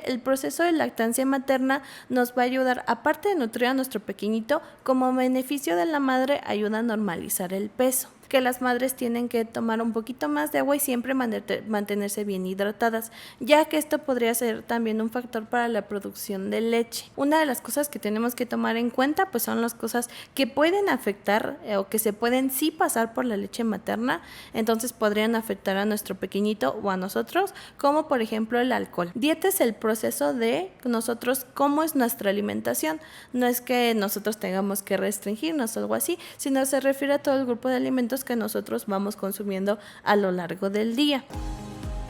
El proceso de lactancia materna nos va a ayudar, aparte de nutrir a nuestro pequeñito, como beneficio de la madre, ayuda a normalizar el peso. Que las madres tienen que tomar un poquito más de agua y siempre mantenerse bien hidratadas, ya que esto podría ser también un factor para la producción de leche. Una de las cosas que tenemos que tomar en cuenta pues son las cosas que pueden afectar o que se pueden sí pasar por la leche materna, entonces podrían afectar a nuestro pequeñito o a nosotros, como por ejemplo el alcohol. Dieta es el proceso de nosotros, cómo es nuestra alimentación, no es que nosotros tengamos que restringirnos o algo así, sino se refiere a todo el grupo de alimentos que nosotros vamos consumiendo a lo largo del día.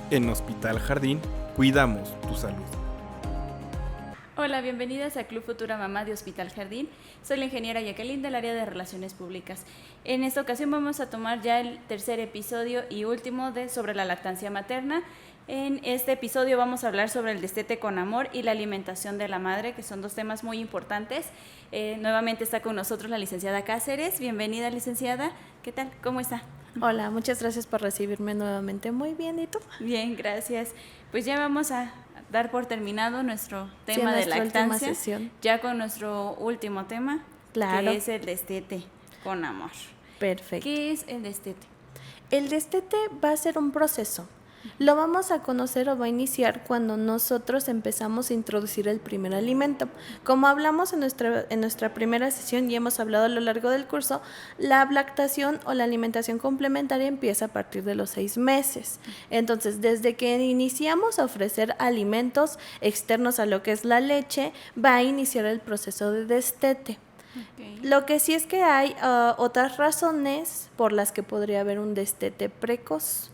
En Hospital Jardín, cuidamos tu salud. Hola, bienvenidas a Club Futura Mamá de Hospital Jardín. Soy la ingeniera Jacqueline del área de Relaciones Públicas. En esta ocasión vamos a tomar ya el tercer episodio y último sobre la lactancia materna. En este episodio vamos a hablar sobre el destete con amor y la alimentación de la madre, que son dos temas muy importantes. Nuevamente está con nosotros la licenciada Cáceres. Bienvenida, licenciada. ¿Qué tal? ¿Cómo está? Hola, muchas gracias por recibirme nuevamente. Muy bien, ¿y tú? Bien, gracias. Pues ya vamos a dar por terminado nuestro tema de lactancia, ya con nuestro último tema, claro, que es el destete con amor. Perfecto. ¿Qué es el destete? El destete va a ser un proceso. Lo vamos a conocer o va a iniciar cuando nosotros empezamos a introducir el primer alimento. Como hablamos en nuestra primera sesión y hemos hablado a lo largo del curso, la lactación o la alimentación complementaria empieza a partir de los 6 meses. Entonces, desde que iniciamos a ofrecer alimentos externos a lo que es la leche, va a iniciar el proceso de destete. Okay. Lo que sí es que hay otras razones por las que podría haber un destete precoz.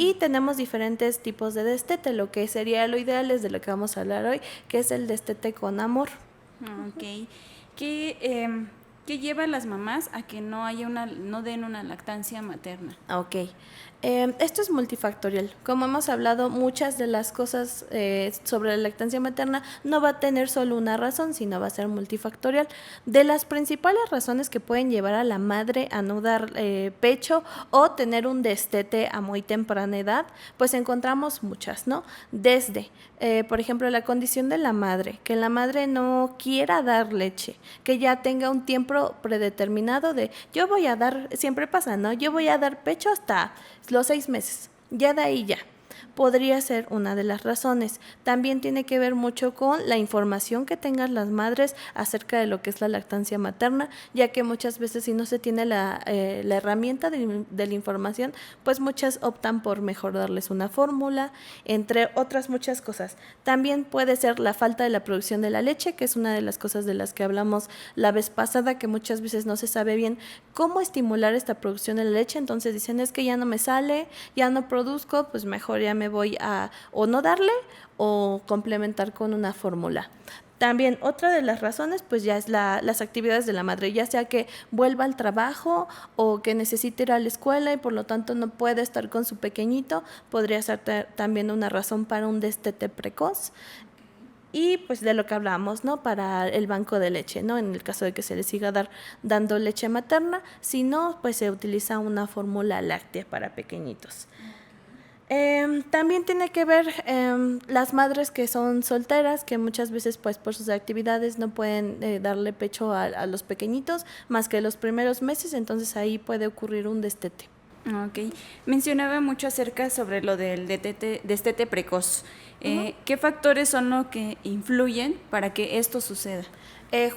Y tenemos diferentes tipos de destete, lo que sería lo ideal es de lo que vamos a hablar hoy, que es el destete con amor. Ok. ¿Qué lleva a las mamás a que no den una lactancia materna? Ok. Esto es multifactorial. Como hemos hablado, muchas de las cosas sobre la lactancia materna no va a tener solo una razón, sino va a ser multifactorial. De las principales razones que pueden llevar a la madre a no dar pecho o tener un destete a muy temprana edad, pues encontramos muchas, ¿no? Desde, por ejemplo, la condición de la madre, que la madre no quiera dar leche, que ya tenga un tiempo predeterminado de yo voy a dar, siempre pasa, ¿no? Yo voy a dar pecho hasta los 6 meses, ya de ahí ya. Podría ser una de las razones. También tiene que ver mucho con la información que tengan las madres acerca de lo que es la lactancia materna, ya que muchas veces si no se tiene la herramienta de la información, pues muchas optan por mejor darles una fórmula, entre otras muchas cosas. También puede ser la falta de la producción de la leche, que es una de las cosas de las que hablamos la vez pasada, que muchas veces no se sabe bien cómo estimular esta producción de la leche, entonces dicen es que ya no me sale, ya no produzco, pues mejor ya me voy a o no darle o complementar con una fórmula. También otra de las razones pues ya es las actividades de la madre, ya sea que vuelva al trabajo o que necesite ir a la escuela y por lo tanto no puede estar con su pequeñito, podría ser también una razón para un destete precoz. Y pues de lo que hablábamos, ¿no? Para el banco de leche, ¿no? En el caso de que se le siga dando leche materna, si no, pues se utiliza una fórmula láctea para pequeñitos. También tiene que ver las madres que son solteras, que muchas veces pues por sus actividades no pueden darle pecho a los pequeñitos más que los primeros meses, entonces ahí puede ocurrir un destete. Ok, mencionaba mucho acerca sobre lo del destete precoz. ¿Qué factores son los que influyen para que esto suceda?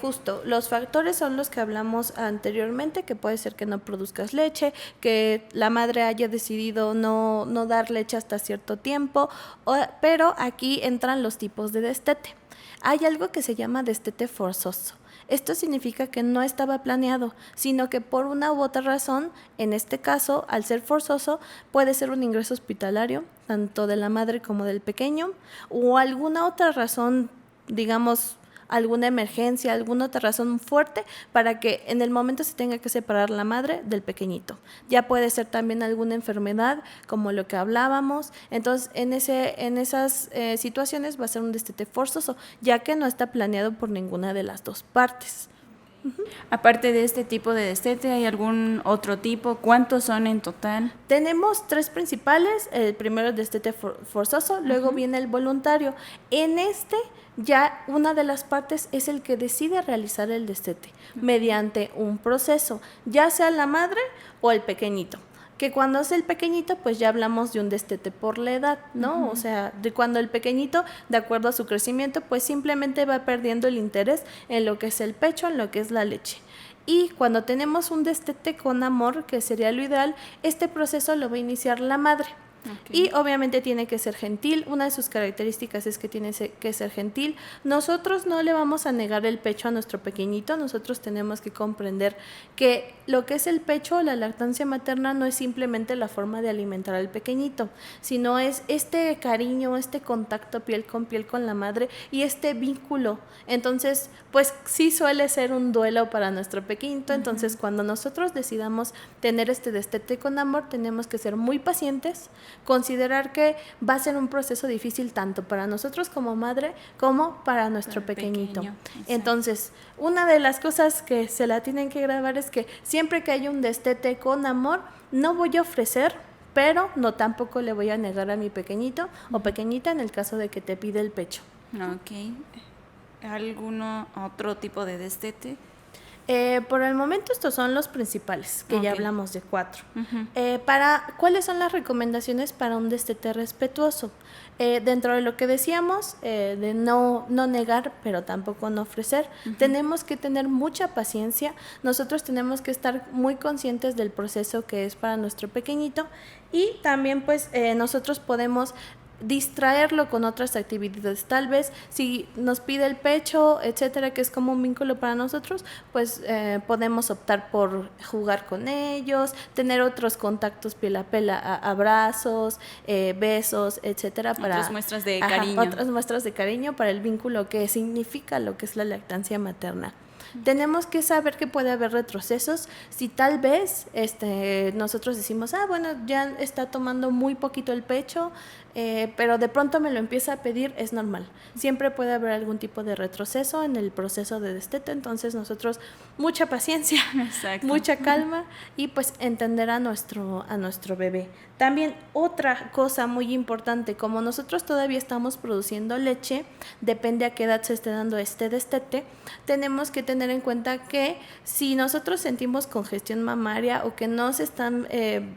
Justo, los factores son los que hablamos anteriormente, que puede ser que no produzcas leche, que la madre haya decidido no dar leche hasta cierto tiempo, pero aquí entran los tipos de destete. Hay algo que se llama destete forzoso. Esto significa que no estaba planeado, sino que por una u otra razón, en este caso, al ser forzoso, puede ser un ingreso hospitalario, tanto de la madre como del pequeño, o alguna otra razón, digamos, alguna emergencia, alguna otra razón fuerte para que en el momento se tenga que separar la madre del pequeñito. Ya puede ser también alguna enfermedad, como lo que hablábamos. Entonces, en esas situaciones va a ser un destete forzoso, ya que no está planeado por ninguna de las dos partes. Aparte de este tipo de destete, ¿hay algún otro tipo? ¿Cuántos son en total? Tenemos 3 principales. El primero es destete forzoso, luego viene el voluntario. En este ya una de las partes es el que decide realizar el destete mediante un proceso, ya sea la madre o el pequeñito. Que cuando es el pequeñito, pues ya hablamos de un destete por la edad, ¿no? O sea, de cuando el pequeñito, de acuerdo a su crecimiento, pues simplemente va perdiendo el interés en lo que es el pecho, en lo que es la leche. Y cuando tenemos un destete con amor, que sería lo ideal, este proceso lo va a iniciar la madre. Y obviamente tiene que ser gentil. Una de sus características es que tiene que ser gentil. Nosotros no le vamos a negar el pecho a nuestro pequeñito. Nosotros tenemos que comprender que lo que es el pecho o la lactancia materna no es simplemente la forma de alimentar al pequeñito, sino es este cariño, este contacto piel con la madre y este vínculo. Entonces, pues sí suele ser un duelo para nuestro pequeñito. Entonces, cuando nosotros decidamos tener este destete con amor, tenemos que ser muy pacientes, considerar que va a ser un proceso difícil tanto para nosotros como madre como para nuestro pequeñito. Entonces, una de las cosas que se la tienen que grabar es que siempre que haya un destete con amor, no voy a ofrecer, pero no tampoco le voy a negar a mi pequeñito o pequeñita en el caso de que te pide el pecho. Ok. ¿Algún otro tipo de destete? Por el momento estos son los principales, que ya hablamos de 4. ¿Cuáles son las recomendaciones para un destete respetuoso? Dentro de lo que decíamos, de no negar, pero tampoco no ofrecer, tenemos que tener mucha paciencia. Nosotros tenemos que estar muy conscientes del proceso que es para nuestro pequeñito y también pues nosotros podemos distraerlo con otras actividades. Tal vez si nos pide el pecho, etcétera, que es como un vínculo para nosotros, pues podemos optar por jugar con ellos, tener otros contactos piel a piel, abrazos, besos, etcétera, para otras muestras de cariño. Otras muestras de cariño para el vínculo que significa lo que es la lactancia materna. Tenemos que saber que puede haber retrocesos si tal vez nosotros decimos, bueno, ya está tomando muy poquito el pecho, pero de pronto me lo empieza a pedir, es normal. Siempre puede haber algún tipo de retroceso en el proceso de destete, entonces nosotros mucha paciencia, mucha calma y pues entender a nuestro bebé. También otra cosa muy importante, como nosotros todavía estamos produciendo leche, depende a qué edad se esté dando este destete, tenemos que tener en cuenta que si nosotros sentimos congestión mamaria o que no se están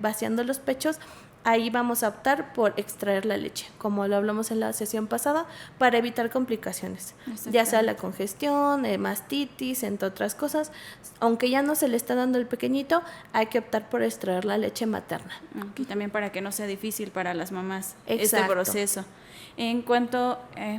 vaciando los pechos, ahí vamos a optar por extraer la leche, como lo hablamos en la sesión pasada, para evitar complicaciones, ya sea la congestión, mastitis, entre otras cosas. Aunque ya no se le está dando el pequeñito, hay que optar por extraer la leche materna. Y también para que no sea difícil para las mamás este proceso. En cuanto,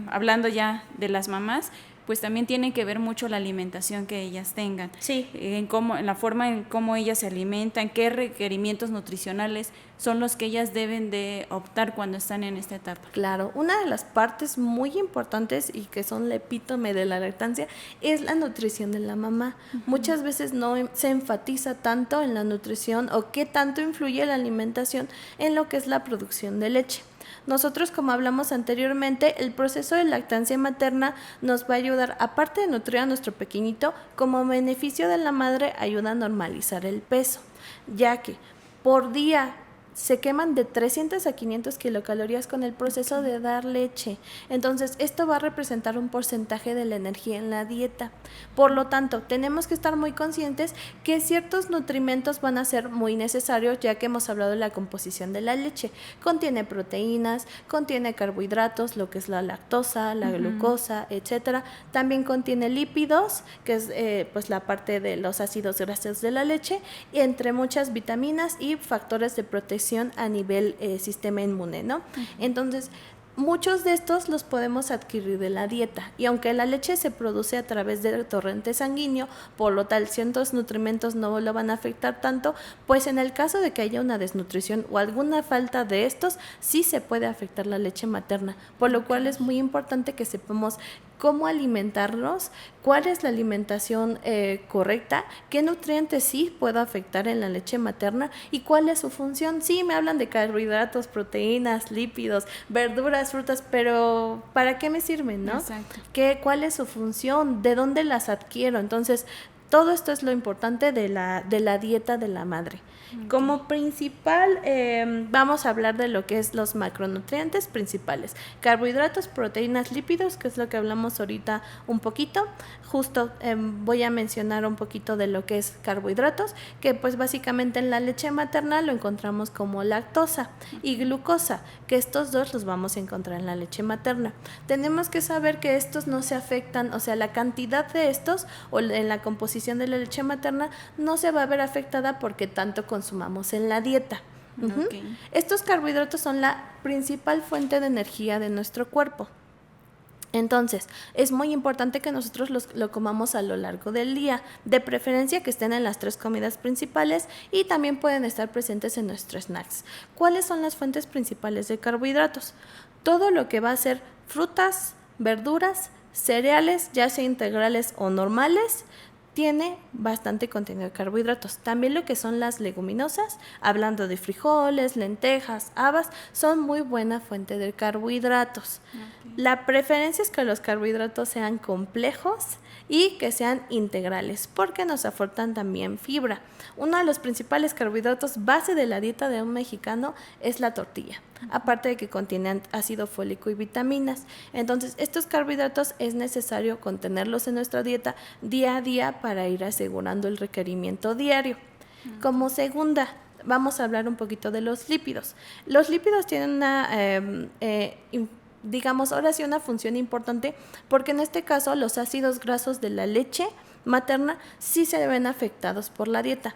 hablando ya de las mamás, pues también tiene que ver mucho la alimentación que ellas tengan. Sí. En la forma en cómo ellas se alimentan, qué requerimientos nutricionales son los que ellas deben de optar cuando están en esta etapa. Claro, una de las partes muy importantes y que son la epítome de la lactancia es la nutrición de la mamá. Muchas veces no se enfatiza tanto en la nutrición o qué tanto influye la alimentación en lo que es la producción de leche. Nosotros, como hablamos anteriormente, el proceso de lactancia materna nos va a ayudar, aparte de nutrir a nuestro pequeñito, como beneficio de la madre, ayuda a normalizar el peso, ya que por día se queman de 300 a 500 kilocalorías con el proceso de dar leche. Entonces, esto va a representar un porcentaje de la energía en la dieta. Por lo tanto, tenemos que estar muy conscientes que ciertos nutrimentos van a ser muy necesarios, ya que hemos hablado de la composición de la leche. Contiene proteínas, contiene carbohidratos, lo que es la lactosa, la glucosa, etcétera. También contiene lípidos, que es pues la parte de los ácidos grasos de la leche, y entre muchas vitaminas y factores de protección a nivel sistema inmune, ¿no? Entonces, muchos de estos los podemos adquirir de la dieta, y aunque la leche se produce a través del torrente sanguíneo, por lo tal ciertos nutrimentos no lo van a afectar tanto, pues en el caso de que haya una desnutrición o alguna falta de estos, sí se puede afectar la leche materna, por lo cual es muy importante que sepamos cómo alimentarnos, cuál es la alimentación correcta, qué nutrientes sí puedo afectar en la leche materna y cuál es su función. Sí, me hablan de carbohidratos, proteínas, lípidos, verduras, frutas, pero ¿para qué me sirven, no? Exacto. ¿Cuál es su función? ¿De dónde las adquiero? Entonces, todo esto es lo importante de la dieta de la madre. Okay. Como principal, vamos a hablar de lo que es los macronutrientes principales: carbohidratos, proteínas, lípidos, que es lo que hablamos ahorita un poquito. Justo voy a mencionar un poquito de lo que es carbohidratos, que pues básicamente en la leche materna lo encontramos como lactosa y glucosa, que estos dos los vamos a encontrar en la leche materna. Tenemos que saber que estos no se afectan, o sea, la cantidad de estos o en la composición de la leche materna no se va a ver afectada porque tanto consumamos en la dieta. Okay. Estos carbohidratos son la principal fuente de energía de nuestro cuerpo. Entonces, es muy importante que nosotros lo comamos a lo largo del día, de preferencia que estén en las 3 comidas principales y también pueden estar presentes en nuestros snacks. ¿Cuáles son las fuentes principales de carbohidratos? Todo lo que va a ser frutas, verduras, cereales, ya sea integrales o normales, tiene bastante contenido de carbohidratos. También lo que son las leguminosas, hablando de frijoles, lentejas, habas, son muy buena fuente de carbohidratos. Okay. La preferencia es que los carbohidratos sean complejos y que sean integrales, porque nos aportan también fibra. Uno de los principales carbohidratos base de la dieta de un mexicano es la tortilla, aparte de que contienen ácido fólico y vitaminas. Entonces, estos carbohidratos es necesario contenerlos en nuestra dieta día a día para ir asegurando el requerimiento diario. Como segunda, vamos a hablar un poquito de los lípidos. Los lípidos tienen una digamos, ahora sí una función importante, porque en este caso los ácidos grasos de la leche materna sí se ven afectados por la dieta,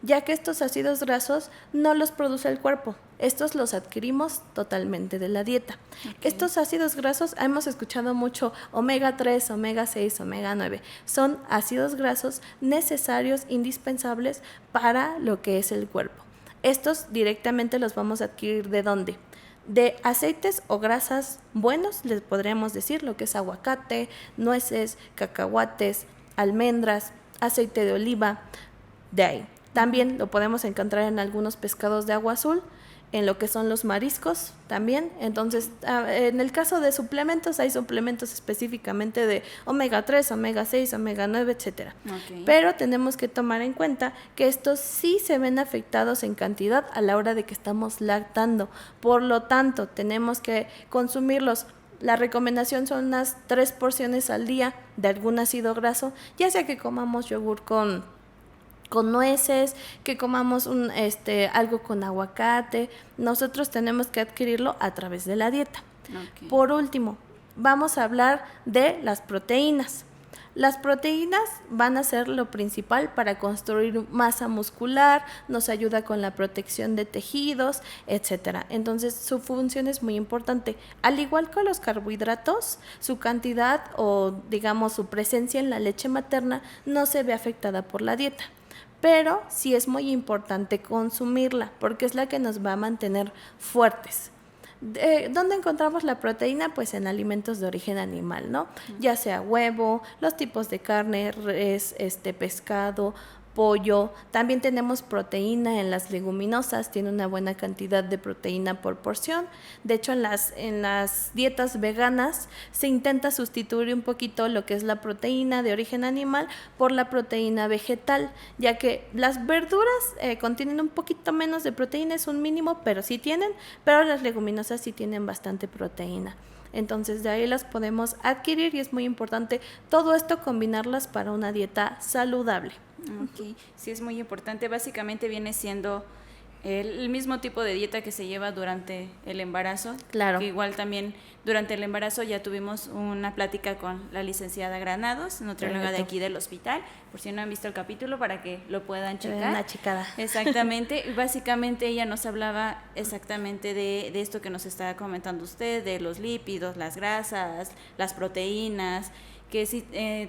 ya que estos ácidos grasos no los produce el cuerpo, estos los adquirimos totalmente de la dieta. Okay. Estos ácidos grasos, hemos escuchado mucho omega 3, omega 6, omega 9, son ácidos grasos necesarios, indispensables para lo que es el cuerpo. Estos directamente los vamos a adquirir ¿de dónde? De aceites o grasas buenos, les podríamos decir lo que es aguacate, nueces, cacahuates, almendras, aceite de oliva, de ahí. También lo podemos encontrar en algunos pescados de agua azul, en lo que son los mariscos también. Entonces, en el caso de suplementos, hay suplementos específicamente de omega 3, omega 6, omega 9, etcétera. Okay. Pero tenemos que tomar en cuenta que estos sí se ven afectados en cantidad a la hora de que estamos lactando. Por lo tanto, tenemos que consumirlos. La recomendación son unas 3 porciones al día de algún ácido graso, ya sea que comamos yogur con nueces, que comamos algo con aguacate. Nosotros tenemos que adquirirlo a través de la dieta. Okay. Por último, vamos a hablar de las proteínas. Las proteínas van a ser lo principal para construir masa muscular, nos ayuda con la protección de tejidos, etcétera. Entonces, su función es muy importante. Al igual que los carbohidratos, su cantidad o, digamos, su presencia en la leche materna no se ve afectada por la dieta. Pero sí es muy importante consumirla porque es la que nos va a mantener fuertes. ¿Dónde encontramos la proteína? Pues en alimentos de origen animal, ¿no? Ya sea huevo, los tipos de carne, res, pescado, pollo. También tenemos proteína en las leguminosas, tiene una buena cantidad de proteína por porción. De hecho, en las dietas veganas se intenta sustituir un poquito lo que es la proteína de origen animal por la proteína vegetal, ya que las verduras contienen un poquito menos de proteína, es un mínimo, pero sí tienen, pero las leguminosas sí tienen bastante proteína. Entonces de ahí las podemos adquirir y es muy importante todo esto combinarlas para una dieta saludable. Okay. Sí, es muy importante. Básicamente viene siendo el mismo tipo de dieta que se lleva durante el embarazo. Claro. Que igual también durante el embarazo ya tuvimos una plática con la licenciada Granados, nutrióloga de aquí del hospital, por si no han visto el capítulo para que lo puedan checar. Una checada. Exactamente. Básicamente ella nos hablaba exactamente de esto que nos está comentando usted, de los lípidos, las grasas, las proteínas, que sí,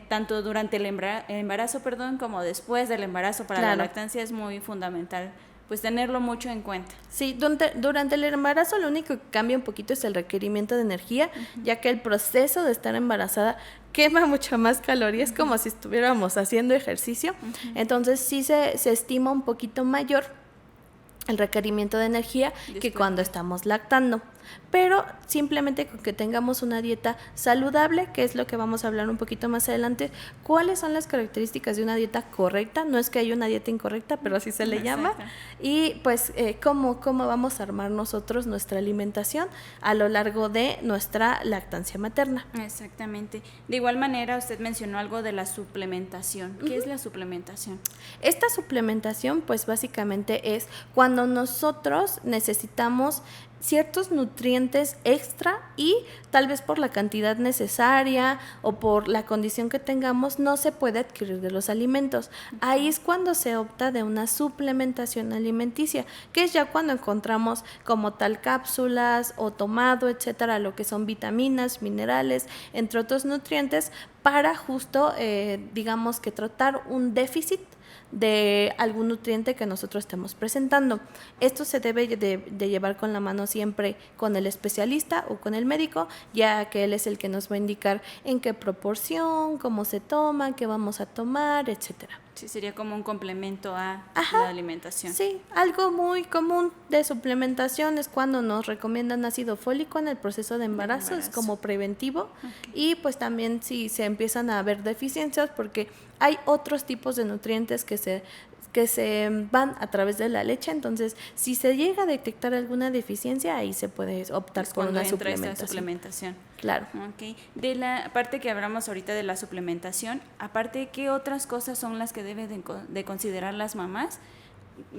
tanto durante el embarazo, como después del embarazo para la lactancia es muy fundamental, pues tenerlo mucho en cuenta. Sí, durante el embarazo lo único que cambia un poquito es el requerimiento de energía, ya que el proceso de estar embarazada quema mucho más calorías, como si estuviéramos haciendo ejercicio. Entonces sí se estima un poquito mayor el requerimiento de energía que cuando estamos lactando. pero simplemente con que tengamos una dieta saludable, que es lo que vamos a hablar un poquito más adelante, cuáles son las características de una dieta correcta, no es que haya una dieta incorrecta, pero así se le llama, y pues cómo vamos a armar nosotros nuestra alimentación a lo largo de nuestra lactancia materna. Exactamente. De igual manera, usted mencionó algo de la suplementación. ¿Qué es la suplementación? Esta suplementación, pues básicamente es cuando nosotros necesitamos ciertos nutrientes extra y tal vez por la cantidad necesaria o por la condición que tengamos no se puede adquirir de los alimentos. Ahí es cuando se opta de una suplementación alimenticia, que es ya cuando encontramos como tal cápsulas o tomado, etcétera, lo que son vitaminas, minerales, entre otros nutrientes para justo, digamos que tratar un déficit de algún nutriente que nosotros estemos presentando. Esto se debe de llevar con la mano siempre con el especialista o con el médico, ya que él es el que nos va a indicar en qué proporción, cómo se toma, qué vamos a tomar, etcétera. Sí, sería como un complemento a la alimentación. Sí, algo muy común de suplementación es cuando nos recomiendan ácido fólico en el proceso de embarazo, es como preventivo. Y pues también si se empiezan a haber deficiencias, porque hay otros tipos de nutrientes que se van a través de la leche, entonces si se llega a detectar alguna deficiencia, ahí se puede optar por una suplementación. Claro. Okay. De la parte que hablamos ahorita de la suplementación, aparte, ¿qué otras cosas son las que deben de considerar las mamás?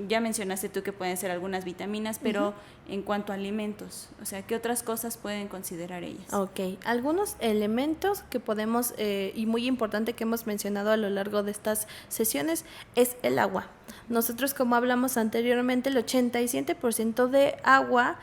Ya mencionaste tú que pueden ser algunas vitaminas, pero en cuanto a alimentos, o sea, ¿qué otras cosas pueden considerar ellas? Ok, algunos elementos que podemos, y muy importante que hemos mencionado a lo largo de estas sesiones, es el agua. Nosotros, como hablamos anteriormente, el 87% de agua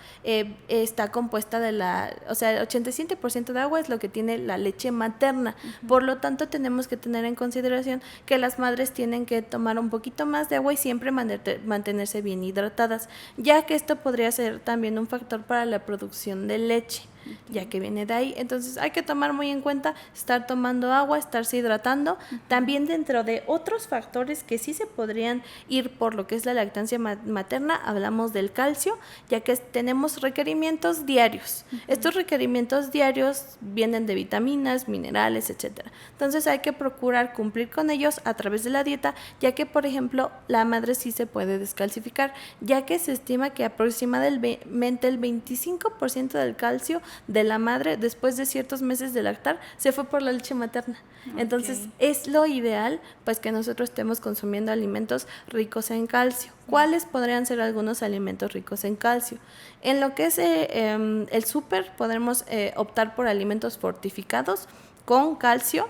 está compuesta el 87% de agua es lo que tiene la leche materna. Por lo tanto, tenemos que tener en consideración que las madres tienen que tomar un poquito más de agua y siempre mantenerse bien hidratadas, ya que esto podría ser también un factor para la producción de leche, ya que viene de ahí. Entonces hay que tomar muy en cuenta estar tomando agua, estarse hidratando. También dentro de otros factores que sí se podrían ir por lo que es la lactancia materna, hablamos del calcio, ya que tenemos requerimientos diarios. Estos requerimientos diarios vienen de vitaminas, minerales, etcétera. Entonces hay que procurar cumplir con ellos a través de la dieta, ya que, por ejemplo, la madre sí se puede descalcificar, ya que se estima que aproximadamente el 25% del calcio de la madre después de ciertos meses de lactar se fue por la leche materna. Entonces es lo ideal pues que nosotros estemos consumiendo alimentos ricos en calcio. ¿Cuáles podrían ser algunos alimentos ricos en calcio? En lo que es el súper podremos optar por alimentos fortificados con calcio,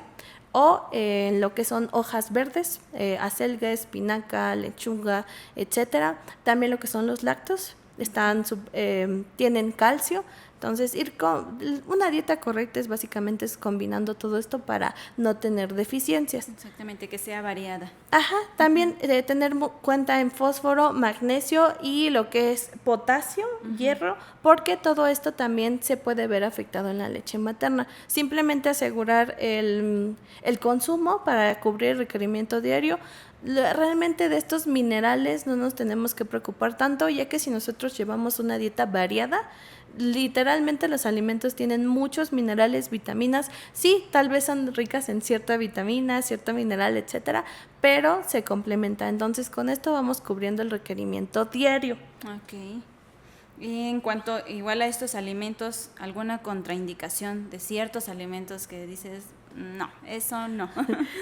o en lo que son hojas verdes, acelga, espinaca, lechuga, etcétera. También lo que son los lácteos tienen calcio. Entonces, ir con una dieta correcta es básicamente combinando todo esto para no tener deficiencias. Exactamente, que sea variada. También tener cuenta en fósforo, magnesio y lo que es potasio, hierro, porque todo esto también se puede ver afectado en la leche materna. Simplemente asegurar el consumo para cubrir el requerimiento diario. Realmente de estos minerales no nos tenemos que preocupar tanto, ya que si nosotros llevamos una dieta variada, literalmente los alimentos tienen muchos minerales, vitaminas, sí, tal vez son ricas en cierta vitamina, cierto mineral, etcétera, pero se complementa. Entonces con esto vamos cubriendo el requerimiento diario. Ok. Y en cuanto igual a estos alimentos, ¿alguna contraindicación de ciertos alimentos que dices, no, eso no?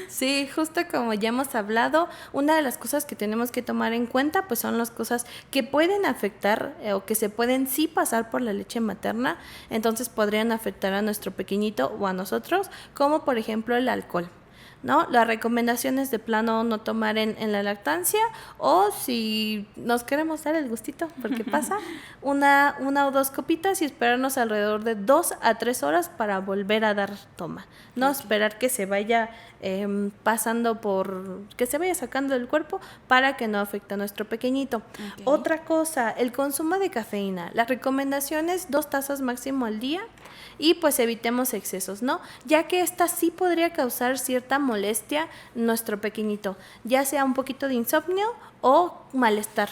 Sí, justo como ya hemos hablado, una de las cosas que tenemos que tomar en cuenta pues son las cosas que pueden afectar o que se pueden sí pasar por la leche materna, entonces podrían afectar a nuestro pequeñito o a nosotros, como por ejemplo el alcohol, ¿no? La recomendación es de plano no tomar en la lactancia, o si nos queremos dar el gustito, porque pasa, una o dos copitas y esperarnos alrededor de 2 a 3 horas para volver a dar toma. No esperar que se vaya que se vaya sacando del cuerpo para que no afecte a nuestro pequeñito. Otra cosa, el consumo de cafeína. La recomendación es 2 tazas máximo al día y pues evitemos excesos, ¿no? Ya que esta sí podría causar cierta molestia en nuestro pequeñito, ya sea un poquito de insomnio o malestar.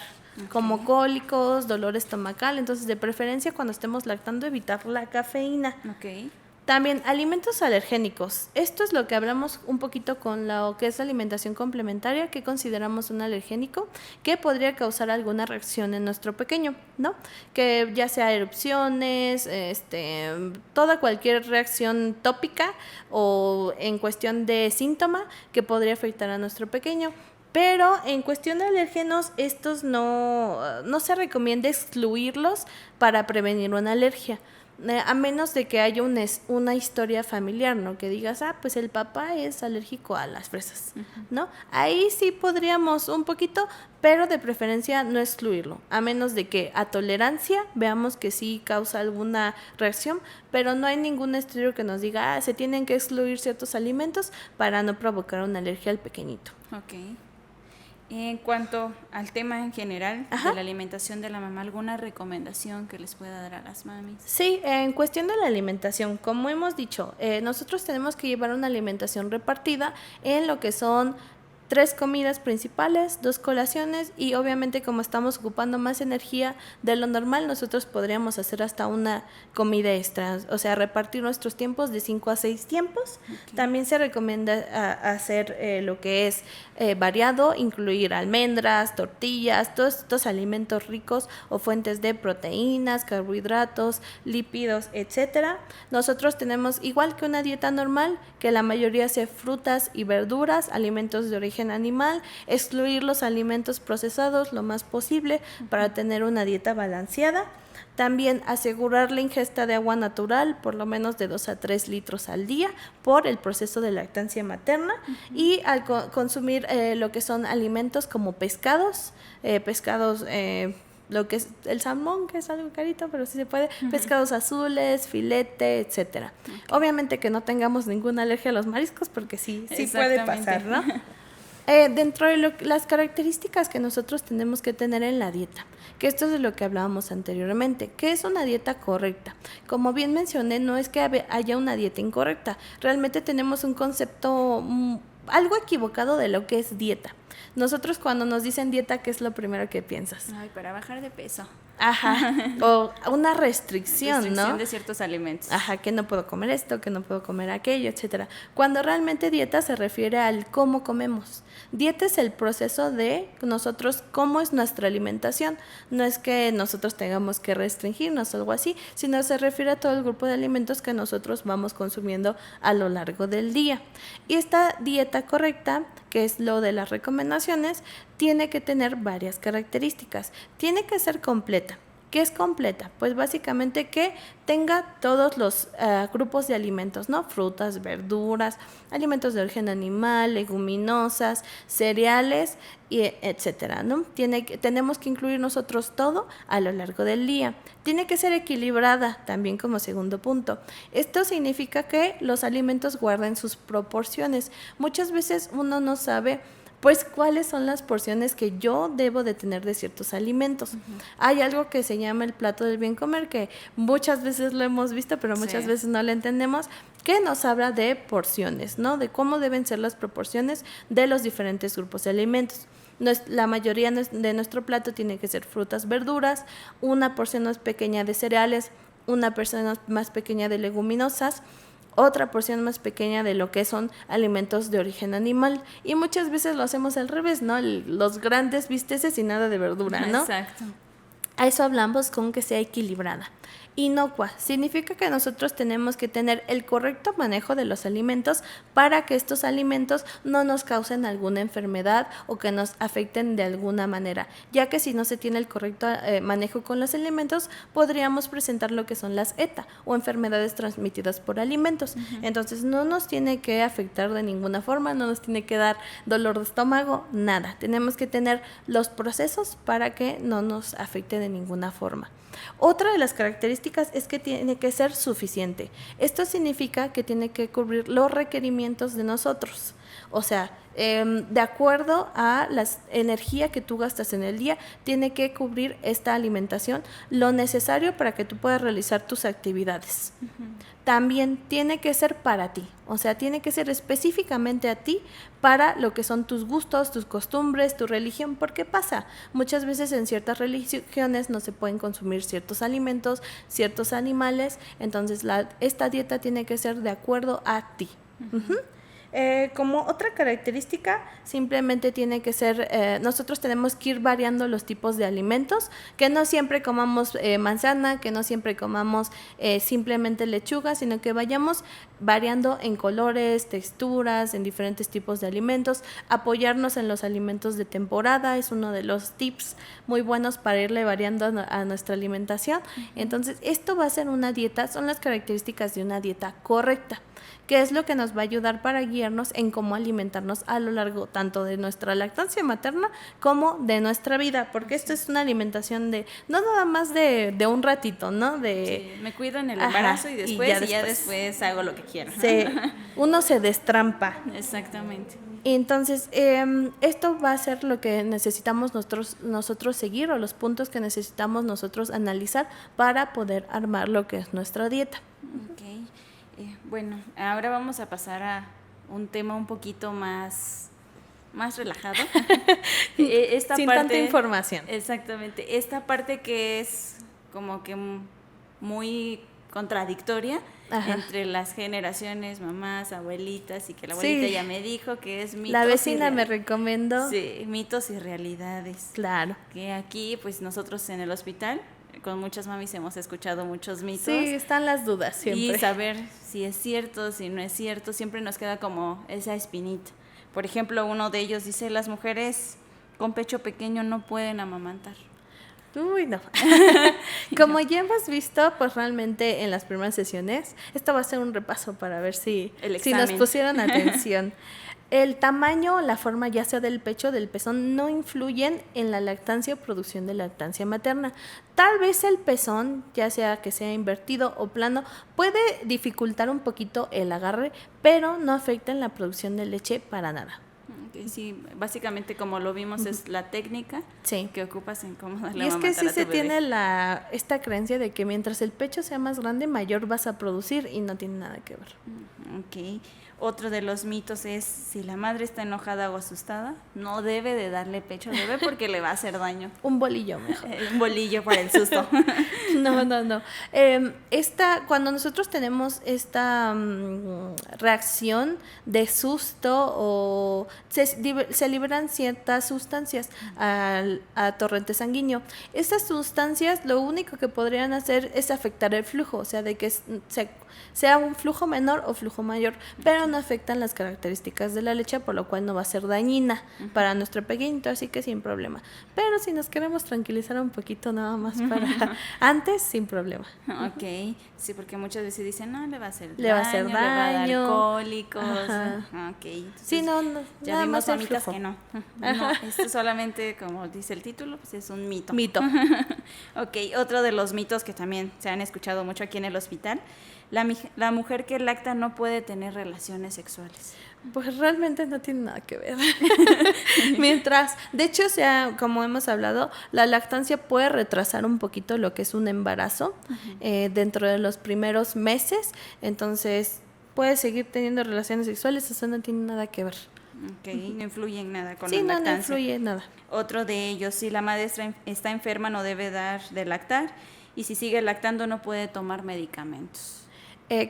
como cólicos, dolor estomacal. Entonces, de preferencia cuando estemos lactando, evitar la cafeína. Ok. También alimentos alergénicos. Esto es lo que hablamos un poquito con lo que es la alimentación complementaria, que consideramos un alergénico que podría causar alguna reacción en nuestro pequeño, ¿no? Que ya sea erupciones, toda cualquier reacción tópica o en cuestión de síntoma que podría afectar a nuestro pequeño. Pero en cuestión de alérgenos, estos no se recomienda excluirlos para prevenir una alergia. A menos de que haya una historia familiar, ¿no? Que digas, pues el papá es alérgico a las fresas, ¿no? Ahí sí podríamos un poquito, pero de preferencia no excluirlo, a menos de que a tolerancia veamos que sí causa alguna reacción, pero no hay ningún estudio que nos diga, se tienen que excluir ciertos alimentos para no provocar una alergia al pequeñito. Ok. En cuanto al tema en general de la alimentación de la mamá, ¿alguna recomendación que les pueda dar a las mamis? Sí, en cuestión de la alimentación, como hemos dicho, nosotros tenemos que llevar una alimentación repartida en lo que son 3 comidas principales, 2 colaciones y obviamente como estamos ocupando más energía de lo normal, nosotros podríamos hacer hasta una comida extra, o sea, repartir nuestros tiempos de 5 a 6 tiempos. Okay. También se recomienda hacer lo que es variado, incluir almendras, tortillas, todos estos alimentos ricos o fuentes de proteínas, carbohidratos, lípidos, etcétera. Nosotros tenemos, igual que una dieta normal, que la mayoría sea frutas y verduras, alimentos de origen animal, excluir los alimentos procesados lo más posible para tener una dieta balanceada. También asegurar la ingesta de agua natural, por lo menos de 2 a 3 litros al día, por el proceso de lactancia materna. Y al consumir lo que son alimentos como pescados, lo que es el salmón, que es algo carito, pero sí se puede, pescados azules, filete, etcétera. Obviamente que no tengamos ninguna alergia a los mariscos, porque sí puede pasar, ¿no? Dentro de las características que nosotros tenemos que tener en la dieta, que esto es de lo que hablábamos anteriormente, ¿qué es una dieta correcta? Como bien mencioné, no es que haya una dieta incorrecta, realmente tenemos un concepto algo equivocado de lo que es dieta. Nosotros cuando nos dicen dieta, ¿qué es lo primero que piensas? Ay, para bajar de peso. Ajá, o una restricción, ¿no? De ciertos alimentos. Ajá, que no puedo comer esto, que no puedo comer aquello, etcétera. Cuando realmente dieta se refiere al cómo comemos. Dieta es el proceso de nosotros, cómo es nuestra alimentación. No es que nosotros tengamos que restringirnos o algo así, sino se refiere a todo el grupo de alimentos que nosotros vamos consumiendo a lo largo del día. Y esta dieta correcta, que es lo de las recomendaciones, tiene que tener varias características. Tiene que ser completa. ¿Qué es completa? Pues básicamente que tenga todos los grupos de alimentos, ¿no? Frutas, verduras, alimentos de origen animal, leguminosas, cereales, etcétera, ¿no? Tenemos que incluir nosotros todo a lo largo del día. Tiene que ser equilibrada también como segundo punto. Esto significa que los alimentos guarden sus proporciones. Muchas veces uno no sabe pues cuáles son las porciones que yo debo de tener de ciertos alimentos. Hay algo que se llama el plato del bien comer, que muchas veces lo hemos visto, pero muchas veces no lo entendemos, que nos habla de porciones, ¿no? De cómo deben ser las proporciones de los diferentes grupos de alimentos. La mayoría de nuestro plato tiene que ser frutas, verduras, una porción más pequeña de cereales, una porción más pequeña de leguminosas, otra porción más pequeña de lo que son alimentos de origen animal. Y muchas veces lo hacemos al revés, ¿no? Los grandes bisteces y nada de verdura, ¿no? Exacto. A eso hablamos con que sea equilibrada. Inocua significa que nosotros tenemos que tener el correcto manejo de los alimentos para que estos alimentos no nos causen alguna enfermedad o que nos afecten de alguna manera, ya que si no se tiene el correcto manejo con los alimentos, podríamos presentar lo que son las ETA o enfermedades transmitidas por alimentos. Entonces no nos tiene que afectar de ninguna forma, no nos tiene que dar dolor de estómago, nada. Tenemos que tener los procesos para que no nos afecte de ninguna forma. Otra de las características es que tiene que ser suficiente. Esto significa que tiene que cubrir los requerimientos de nosotros. O sea, de acuerdo a la energía que tú gastas en el día, tiene que cubrir esta alimentación lo necesario para que tú puedas realizar tus actividades. También tiene que ser para ti, o sea, tiene que ser específicamente a ti para lo que son tus gustos, tus costumbres, tu religión, porque pasa, muchas veces en ciertas religiones no se pueden consumir ciertos alimentos, ciertos animales, entonces esta dieta tiene que ser de acuerdo a ti. Como otra característica, simplemente tiene que ser, nosotros tenemos que ir variando los tipos de alimentos, que no siempre comamos manzana, que no siempre comamos simplemente lechuga, sino que vayamos variando en colores, texturas, en diferentes tipos de alimentos. Apoyarnos en los alimentos de temporada es uno de los tips muy buenos para irle variando a nuestra alimentación. Entonces, esto va a ser una dieta, son las características de una dieta correcta, que es lo que nos va a ayudar para guiarnos en cómo alimentarnos a lo largo tanto de nuestra lactancia materna como de nuestra vida, porque esto es una alimentación de, no nada más de un ratito, ¿no? Sí, me cuido en el embarazo y ya después hago lo que quiero. Uno se destrampa. Exactamente. Entonces, esto va a ser lo que necesitamos nosotros seguir, o los puntos que necesitamos nosotros analizar para poder armar lo que es nuestra dieta. Okay. Bueno, ahora vamos a pasar a un tema un poquito más relajado. Sin tanta información. Exactamente. Esta parte que es como que muy contradictoria entre las generaciones, mamás, abuelitas, y que la abuelita ya me dijo que es mitos. La vecina me recomendó. Sí, mitos y realidades. Claro. Que aquí, pues nosotros en el hospital, con muchas mamis hemos escuchado muchos mitos. Sí, están las dudas siempre. Y saber si es cierto, si no es cierto, siempre nos queda como esa espinita. Por ejemplo, uno de ellos dice, las mujeres con pecho pequeño no pueden amamantar. Uy, no. Como ya hemos visto, pues realmente en las primeras sesiones, esto va a ser un repaso para ver si nos pusieron atención. El tamaño, la forma ya sea del pecho, del pezón, no influyen en la lactancia o producción de lactancia materna. Tal vez el pezón, ya sea que sea invertido o plano, puede dificultar un poquito el agarre, pero no afecta en la producción de leche para nada. Sí, básicamente como lo vimos es la técnica que ocupas en cómo darle a amamantar a tu bebé. Y es que sí se tiene esta creencia de que mientras el pecho sea más grande, mayor vas a producir, y no tiene nada que ver. Ok. Otro de los mitos es, si la madre está enojada o asustada, no debe de darle pecho al bebé porque le va a hacer daño. Un bolillo mejor. Un bolillo para el susto. No. Cuando nosotros tenemos esta reacción de susto, o se liberan ciertas sustancias a torrente sanguíneo. Estas sustancias lo único que podrían hacer es afectar el flujo, o sea, de que sea un flujo menor o flujo mayor, pero no afectan las características de la leche, por lo cual no va a ser dañina para nuestro pequeñito, así que sin problema. Pero si nos queremos tranquilizar un poquito nada más para antes, sin problema. Ok, sí, porque muchas veces dicen, no, le va a hacer daño, le va a dar cólicos. Ok, entonces sí, ya nada vimos más mamitas que no, esto solamente, como dice el título, pues es un mito. Ok, otro de los mitos que también se han escuchado mucho aquí en el hospital: la mujer que lacta no puede tener relaciones sexuales. Pues realmente no tiene nada que ver. De hecho, como hemos hablado, la lactancia puede retrasar un poquito lo que es un embarazo dentro de los primeros meses. Entonces, puede seguir teniendo relaciones sexuales, eso no tiene nada que ver. Ok, no influye en nada con la lactancia. Sí, no influye nada. Otro de ellos, si la madre está enferma, no debe dar de lactar, y si sigue lactando no puede tomar medicamentos.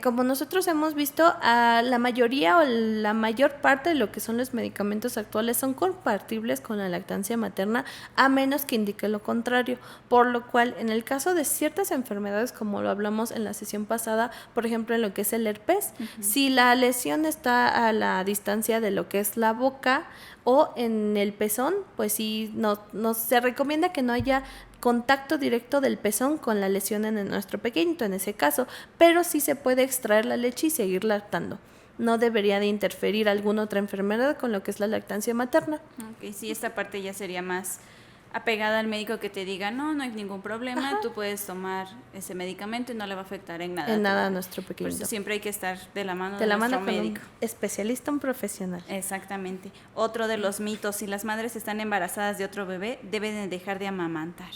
Como nosotros hemos visto, la mayoría o la mayor parte de lo que son los medicamentos actuales son compatibles con la lactancia materna, a menos que indique lo contrario, por lo cual en el caso de ciertas enfermedades, como lo hablamos en la sesión pasada, por ejemplo en lo que es el herpes, si la lesión está a la distancia de lo que es la boca o en el pezón, pues sí, no se recomienda que no haya contacto directo del pezón con la lesión en nuestro pequeñito en ese caso, pero sí se puede extraer la leche y seguir lactando. No debería de interferir alguna otra enfermedad con lo que es la lactancia materna. Ok, sí, esta parte ya sería más apegada al médico que te diga, no hay ningún problema, tú puedes tomar ese medicamento y no le va a afectar en nada. En nada a nuestro Por pequeñito. eso siempre hay que estar de la mano De la nuestro mano con médico. un especialista, un profesional. Exactamente. Otro de los mitos, si las madres están embarazadas de otro bebé, deben de dejar de amamantar.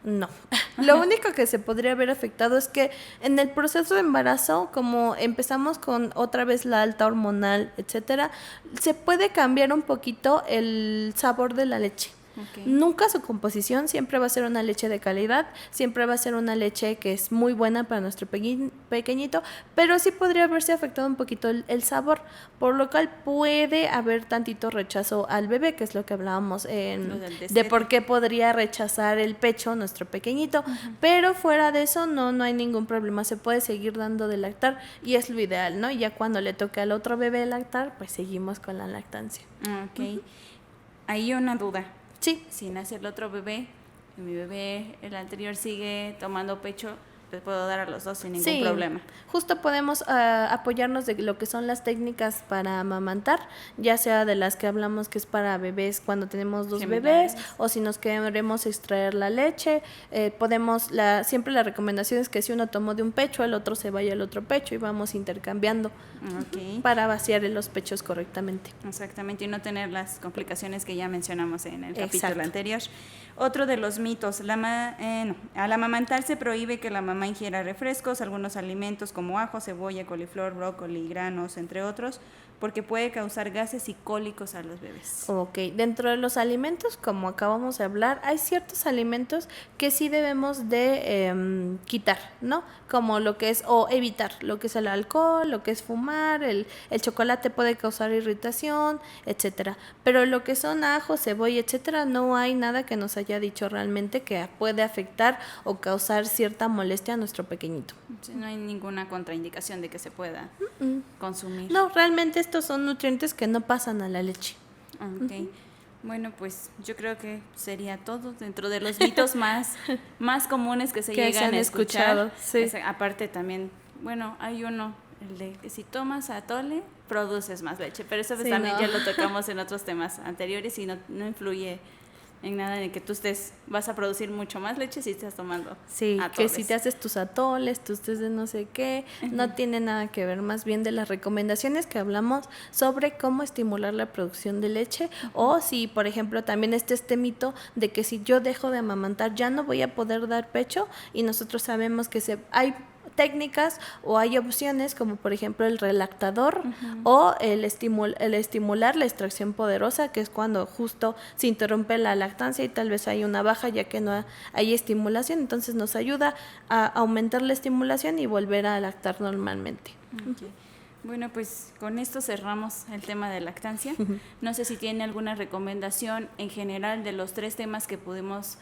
No. Lo único que se podría haber afectado es que en el proceso de embarazo, como empezamos con otra vez la alta hormonal, etcétera, se puede cambiar un poquito el sabor de la leche. Okay. Nunca su composición, siempre va a ser una leche de calidad, siempre va a ser una leche que es muy buena para nuestro pequeñito, pero sí podría haberse afectado un poquito el sabor, por lo cual puede haber tantito rechazo al bebé, que es lo que hablábamos de por qué podría rechazar el pecho nuestro pequeñito, pero fuera de eso no hay ningún problema, se puede seguir dando de lactar y es lo ideal, ¿no? Y ya cuando le toque al otro bebé lactar, pues seguimos con la lactancia. Ok. Hay una duda. Sí. Si nace el otro bebé, y mi bebé, el anterior, sigue tomando pecho, les puedo dar a los dos sin ningún problema. Justo podemos apoyarnos de lo que son las técnicas para amamantar, ya sea de las que hablamos que es para bebés cuando tenemos dos bebés, o si nos queremos extraer la leche, siempre la recomendación es que si uno tomó de un pecho, el otro se vaya al otro pecho y vamos intercambiando para vaciar los pechos correctamente. Exactamente, y no tener las complicaciones que ya mencionamos en el capítulo anterior. Otro de los mitos, al amamantar se prohíbe que la mamá ingiera refrescos, algunos alimentos como ajo, cebolla, coliflor, brócoli, granos, entre otros, porque puede causar gases y cólicos a los bebés. Ok, dentro de los alimentos, como acabamos de hablar, hay ciertos alimentos que sí debemos de quitar, ¿no? Como lo que es, o evitar, lo que es el alcohol, lo que es fumar, el chocolate puede causar irritación, etcétera. Pero lo que son ajo, cebolla, etcétera, no hay nada que nos haya dicho realmente que puede afectar o causar cierta molestia a nuestro pequeñito. Sí, no hay ninguna contraindicación de que se pueda consumir. No, realmente estos son nutrientes que no pasan a la leche. Ok. Bueno, pues yo creo que sería todo dentro de los mitos más comunes que se llegan a escuchar. Sí. Aparte también, bueno, hay uno, el de que si tomas atole, produces más leche, pero eso pues también ya lo tocamos en otros temas anteriores y no influye en nada de que tú vas a producir mucho más leche si estás tomando atoles. Que si te haces tus atoles, tus tés de no sé qué, no tiene nada que ver, más bien de las recomendaciones que hablamos sobre cómo estimular la producción de leche, o si, por ejemplo, también este mito de que si yo dejo de amamantar ya no voy a poder dar pecho, y nosotros sabemos que hay técnicas o hay opciones como por ejemplo el relactador o el estimular la extracción poderosa, que es cuando justo se interrumpe la lactancia y tal vez hay una baja ya que no hay estimulación, entonces nos ayuda a aumentar la estimulación y volver a lactar normalmente. Okay. Bueno, pues con esto cerramos el tema de lactancia. No sé si tiene alguna recomendación en general de los 3 temas que pudimos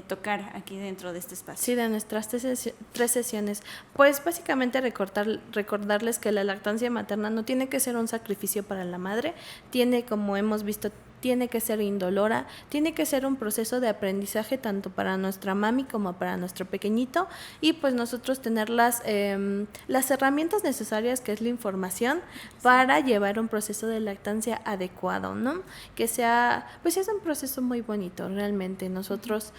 tocar aquí dentro de este espacio. Sí, de nuestras 3 sesiones. Pues básicamente recordarles que la lactancia materna no tiene que ser un sacrificio para la madre, tiene, como hemos visto, tiene que ser indolora, tiene que ser un proceso de aprendizaje tanto para nuestra mami como para nuestro pequeñito, y pues nosotros tener las herramientas necesarias, que es la información, para llevar un proceso de lactancia adecuado, ¿no? Que sea, pues es un proceso muy bonito realmente. Nosotros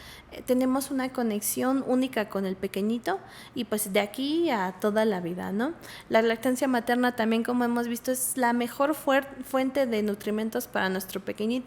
tenemos una conexión única con el pequeñito y pues de aquí a toda la vida, ¿no? La lactancia materna también, como hemos visto, es la mejor fuente de nutrimentos para nuestro pequeñito,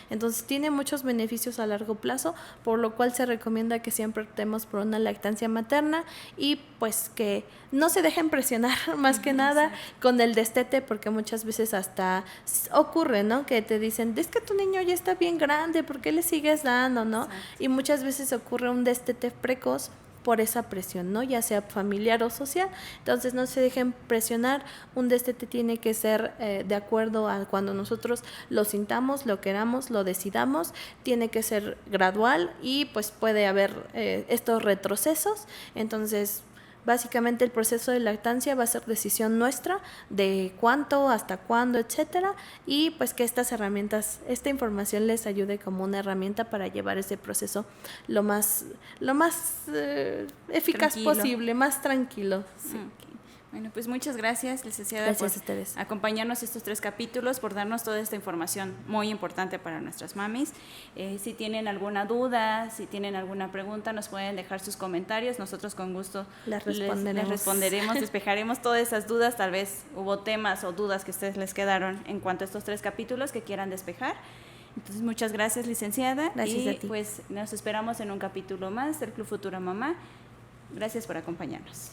entonces tiene muchos beneficios a largo plazo, por lo cual se recomienda que siempre optemos por una lactancia materna y pues que no se dejen presionar más que nada con el destete, porque muchas veces hasta ocurre, ¿no? Que te dicen, es que tu niño ya está bien grande, ¿por qué le sigues dando, no? Exacto. Y muchas veces ocurre un destete precoz por esa presión, ¿no? Ya sea familiar o social. Entonces no se dejen presionar. Un destete tiene que ser de acuerdo a cuando nosotros lo sintamos, lo queramos, lo decidamos. Tiene que ser gradual y pues puede haber estos retrocesos. Entonces básicamente el proceso de lactancia va a ser decisión nuestra de cuánto, hasta cuándo, etcétera, y pues que estas herramientas, esta información les ayude como una herramienta para llevar ese proceso lo más eficaz posible, más tranquilo. Sí. Okay. Bueno, pues muchas gracias, licenciada, Gracias por a ustedes. acompañarnos estos 3 capítulos, por darnos toda esta información muy importante para nuestras mamis. Si tienen alguna duda, si tienen alguna pregunta, nos pueden dejar sus comentarios. Nosotros con gusto Les les responderemos, despejaremos todas esas dudas. Tal vez hubo temas o dudas que a ustedes les quedaron en cuanto a estos 3 capítulos que quieran despejar. Entonces, muchas gracias, licenciada. Gracias y a ti. pues nos esperamos en un capítulo más del Club Futura Mamá. Gracias por acompañarnos.